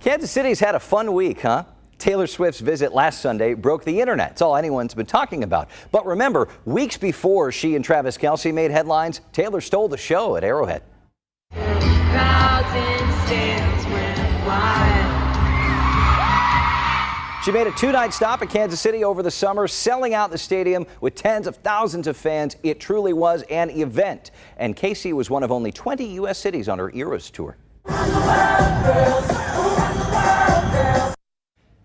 Kansas City's had a fun week, huh? Taylor Swift's visit last Sunday broke the internet. It's all anyone's been talking about. But remember, weeks before she and Travis Kelce made headlines, Taylor stole the show at Arrowhead. She made a two-night stop at Kansas City over the summer, selling out the stadium with tens of thousands of fans. It truly was an event. And KC was one of only 20 U.S. cities on her Eras tour.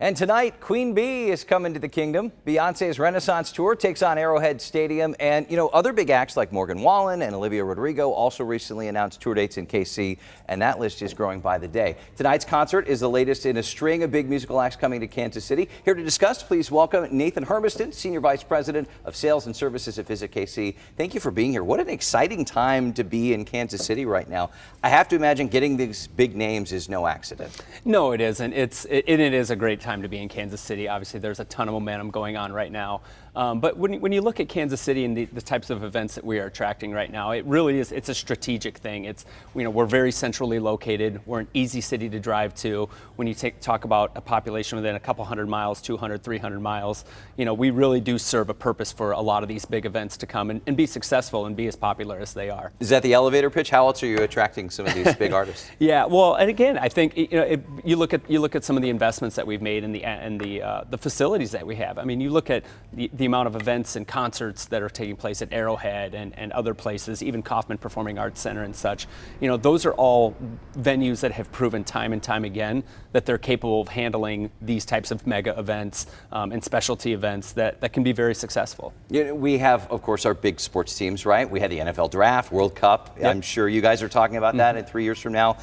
And tonight, Queen Bee is coming to the kingdom. Beyonce's Renaissance Tour takes on Arrowhead Stadium. And, other big acts like Morgan Wallen and Olivia Rodrigo also recently announced tour dates in KC, and that list is growing by the day. Tonight's concert is the latest in a string of big musical acts coming to Kansas City. Here to discuss, please welcome Nathan Hermiston, Senior Vice President of Sales and Services at Visit KC. Thank you for being here. What an exciting time to be in Kansas City right now. I have to imagine getting these big names is no accident. No, it isn't. It is a great time to be in Kansas City. Obviously, there's a ton of momentum going on right now. But when you look at Kansas City and the types of events that we are attracting right now, it really is, it's a strategic thing. We're very centrally located. We're an easy city to drive to. When you talk about a population within a couple hundred miles, 200, 300 miles, we really do serve a purpose for a lot of these big events to come and be successful and be as popular as they are. Is that the elevator pitch? How else are you attracting some of these big artists? Yeah, well, and again, I think you look at some of the investments that we've made and the facilities that we have. I mean, you look at the amount of events and concerts that are taking place at Arrowhead and other places, even Kauffman Performing Arts Center and such. Those are all venues that have proven time and time again that they're capable of handling these types of mega events and specialty events that can be very successful. We have, of course, our big sports teams, right? We had the NFL Draft, World Cup. Yep. I'm sure you guys are talking about that in 3 years from now.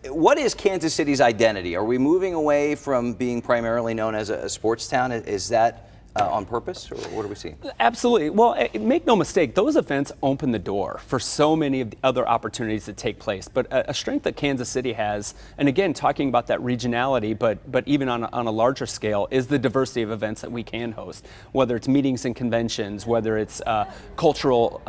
What is Kansas City's identity? Are we moving away from being primarily known as a sports town? Is that on purpose, or what are we seeing? Absolutely. Well, make no mistake, those events open the door for so many of the other opportunities that take place. But a strength that Kansas City has, and again, talking about that regionality, but even on a larger scale, is the diversity of events that we can host. Whether it's meetings and conventions, whether it's cultural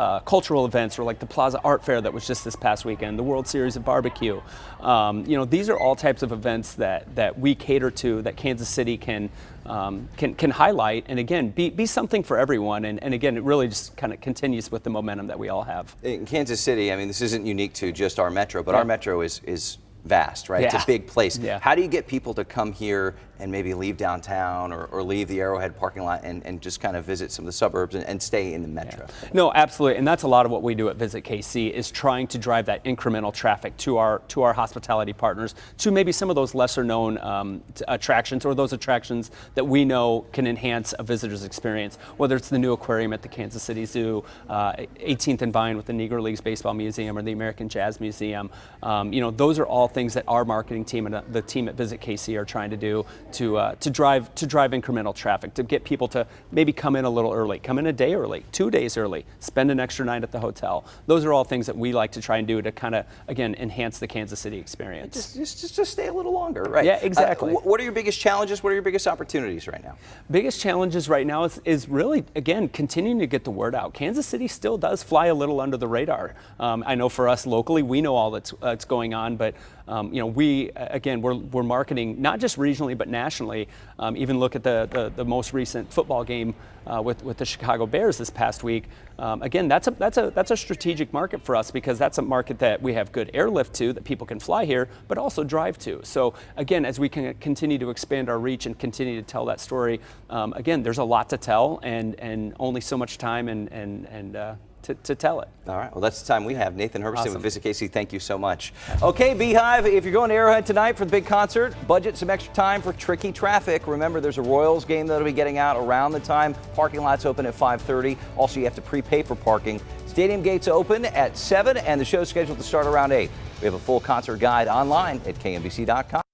events, or like the Plaza Art Fair that was just this past weekend, the World Series of Barbecue. These are all types of events that we cater to, that Kansas City can highlight, and again, be something for everyone. And again, it really just kind of continues with the momentum that we all have. In Kansas City, I mean, this isn't unique to just our metro, but our metro is vast, right? Yeah. It's a big place. Yeah. How do you get people to come here and maybe leave downtown or leave the Arrowhead parking lot and just kind of visit some of the suburbs and stay in the metro? Yeah. No, absolutely. And that's a lot of what we do at Visit KC, is trying to drive that incremental traffic to our hospitality partners, to maybe some of those lesser known attractions, or those attractions that we know can enhance a visitor's experience, whether it's the new aquarium at the Kansas City Zoo, 18th and Vine with the Negro Leagues Baseball Museum, or the American Jazz Museum. Those are all things that our marketing team and the team at Visit KC are trying to do to drive incremental traffic, to get people to maybe come in a little early, come in a day early, 2 days early, spend an extra night at the hotel. Those are all things that we like to try and do to kind of, again, enhance the Kansas City experience. Just stay a little longer, right? Yeah, exactly. What are your biggest challenges? What are your biggest opportunities right now? Biggest challenges right now is really, again, continuing to get the word out. Kansas City still does fly a little under the radar. I know for us locally, we know all that's going on, but we're marketing not just regionally but nationally. Even look at the most recent football game with the Chicago Bears this past week. Again, that's a strategic market for us, because that's a market that we have good airlift to, that people can fly here but also drive to. So again, as we can continue to expand our reach and continue to tell that story, again, there's a lot to tell, and only so much time to tell it. All right, well, that's the time we have. Nathan Hermiston with Visit KC, thank you so much. Okay, Beehive, if you're going to Arrowhead tonight for the big concert, budget some extra time for tricky traffic. Remember, there's a Royals game that'll be getting out around the time. Parking lots open at 5:30. Also, you have to prepay for parking. Stadium gates open at 7, and the show's scheduled to start around 8. We have a full concert guide online at KNBC.com.